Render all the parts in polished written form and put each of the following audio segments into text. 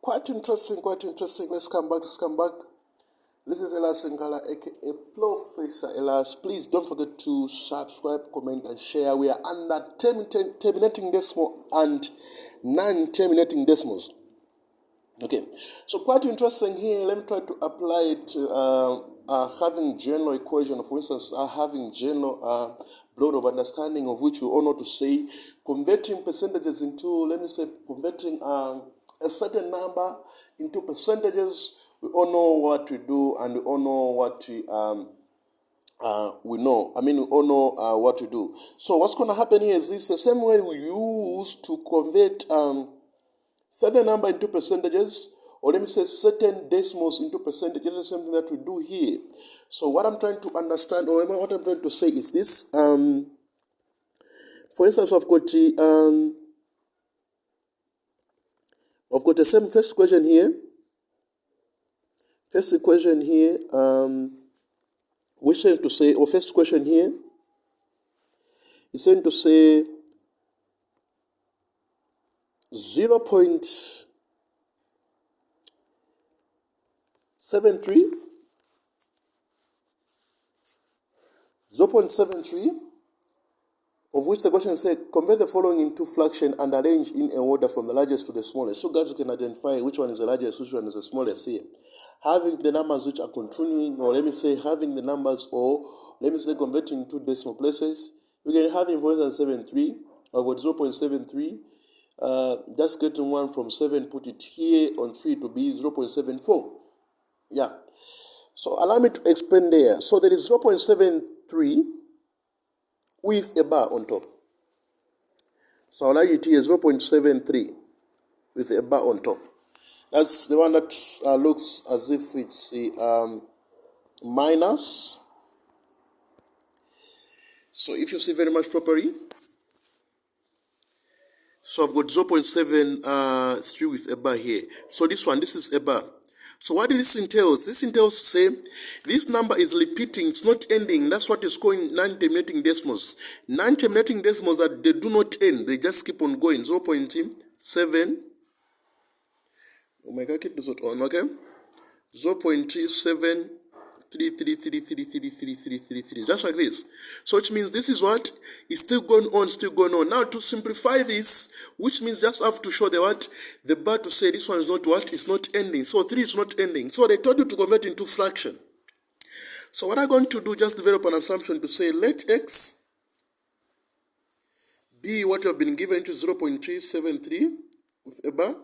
Quite interesting. Let's come back. This is Elias sinkala, aka Professor Elias. Please don't forget to subscribe, comment, and share. We are under terminating decimal and non-terminating decimals. Okay, so quite interesting here. Let me try to apply it to having general equation. For instance, having general blood of understanding of which we all know to say, converting percentages into, let me say, converting a certain number into percentages. We all know what we do, and we all know what we know. We all know what to do. So what's going to happen here is this: the same way we use to convert certain number into percentages, or let me say certain decimals into percentages, is something that we do here. So what I'm trying to understand, or what I'm trying to say is this: for instance, I've got the same first equation here. First equation here, which is to say, or first question here, is saying to say 0.73 of which the question said, convert the following into fraction and arrange in a order from the largest to the smallest. So guys, you can identify which one is the largest, which one is the smallest here. Having the numbers which are continuing, or let me say having the numbers, or let me say converting to decimal places, we can have in for instance 73, or what 0.73, just getting one from 7, put it here on 3 to be 0.74. Yeah. So allow me to explain there. So there is 0.73 with a bar on top. So I'll allow you to use 0.73 with a bar on top. That's the one that looks as if it's a minus. So if you see very much properly, so I've got 0.73 with a bar here. So this is a bar. So what this entails? This entails to say this number is repeating, it's not ending. That's what is called non-terminating decimals. Non-terminating decimals that they do not end, they just keep on going. 0.7. Oh my God, keep this on, okay? 0.3733333333. Just like this. So which means this is what is still going on. Now to simplify this, which means just have to show the what? The bar to say this one is not what? It's not ending. So 3 is not ending. So they told you to convert into fraction. So what I'm going to do, just develop an assumption to say let x be what you have been given to 0.373 with a bar.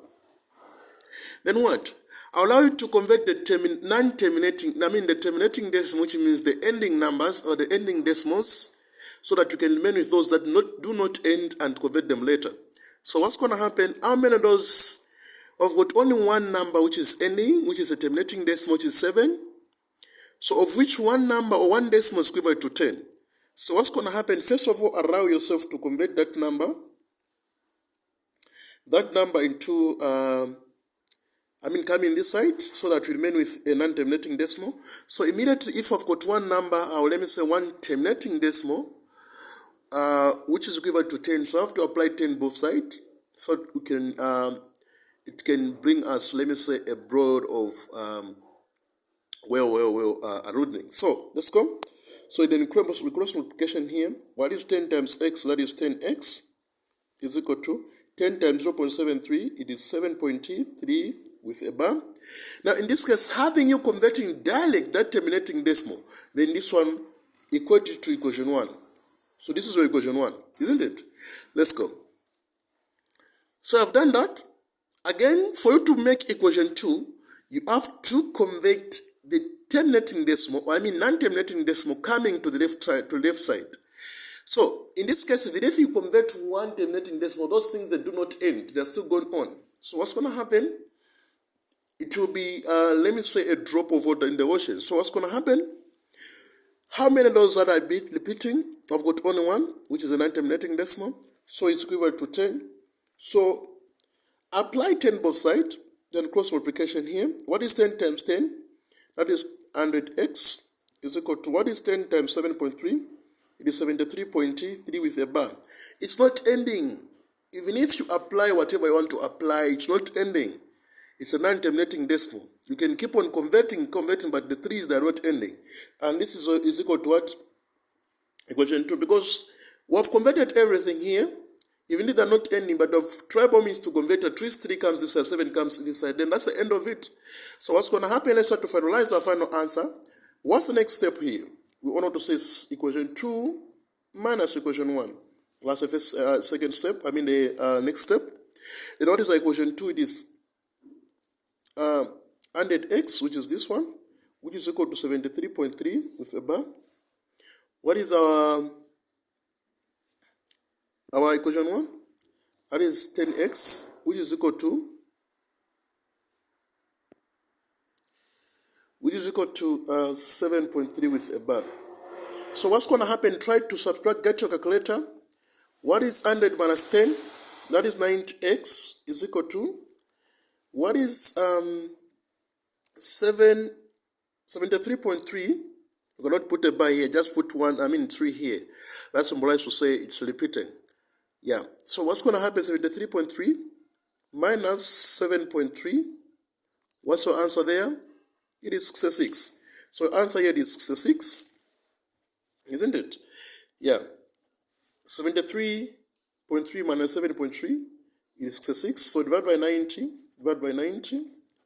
Then what? I'll allow you to convert the terminating decimal, which means the ending numbers or the ending decimals, so that you can remain with those that do not end and convert them later. So what's going to happen? How many of those? I've got only one number which is ending, which is a terminating decimal, which is 7. So of which one number or one decimal is equivalent to 10. So what's going to happen? First of all, allow yourself to convert that number into come in this side so that we remain with a non-terminating decimal. So immediately, if I've got one number, or let me say one terminating decimal, which is equivalent to 10, so I have to apply 10 both sides, so we can it can bring us, let me say, a broad of reasoning. So let's go. So then cross multiplication here. What is 10 times x? That is 10x is equal to 10 times 0.73. It is 7.3 with a bar. Now in this case, having you converting direct that terminating decimal, then this one equated to equation 1. So this is your equation 1, isn't it? Let's go. So I've done that. Again, for you to make equation 2, you have to convert the terminating decimal, non-terminating decimal coming to the left side. So in this case, if you convert one terminating decimal, those things that do not end, they're still going on. So what's going to happen? It will be, let me say, a drop of water in the ocean. So what's going to happen? How many of those that I beat repeating? I've got only one, which is a non-terminating decimal. So it's equivalent to 10. So apply 10 both sides, then cross multiplication here. What is 10 times 10? That is 100x is equal to, what is 10 times 7.3? It is 73.3 with a bar. It's not ending. Even if you apply whatever you want to apply, it's not ending. It's a non-terminating decimal. You can keep on converting, but the 3's, they're not ending. And this is equal to what? Equation 2. Because we have converted everything here. Even if they're not ending, but of triple means to convert at least 3 comes this side, 7 comes this side, then that's the end of it. So what's going to happen? Let's start to finalize the final answer. What's the next step here? We want to say equation 2 minus equation 1. That's the first, second step, the next step. Then what is equation 2? It is 100x, which is this one, which is equal to 73.3 with a bar. What is our equation 1? That is 10x, which is equal to 7.3 with a bar. So what's going to happen? Try to subtract, get your calculator. What is 100 minus 10? That is 90x is equal to, what is 73.3? You cannot put a bar here, just put 3 here. That symbolizes to say it's repeating. Yeah, so what's going to happen? 73.3 minus 7.3. What's your answer there? It is 66. So answer here is 66, isn't it? Yeah, 73.3 minus 7.3 is 66. So divide by 90.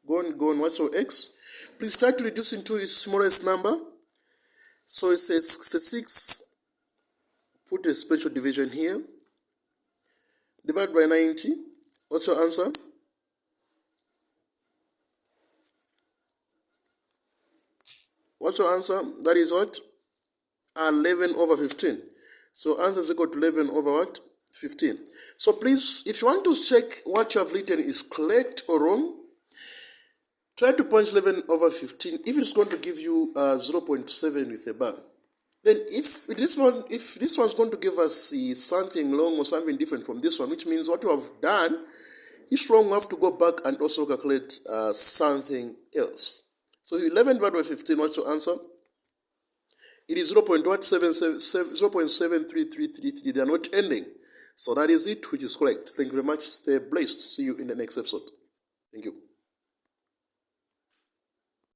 Go on. What's your x? Please try to reduce into its smallest number. So it says 66. Put a special division here. Divide by 90. What's your answer? What's your answer? That is what? 11 over 15. So answer is equal to 11 over what? 15. So please, if you want to check what you have written is correct or wrong, try to punch 11 over 15. If it's going to give you 0.7 with a bar, then if this one's going to give us something long or something different from this one, which means what you have done is wrong, you have to go back and also calculate something else. So 11 divided by 15, what's your answer? It is 0.733333. They are not ending. So that is it, which is correct. Thank you very much. Stay blessed. See you in the next episode. Thank you.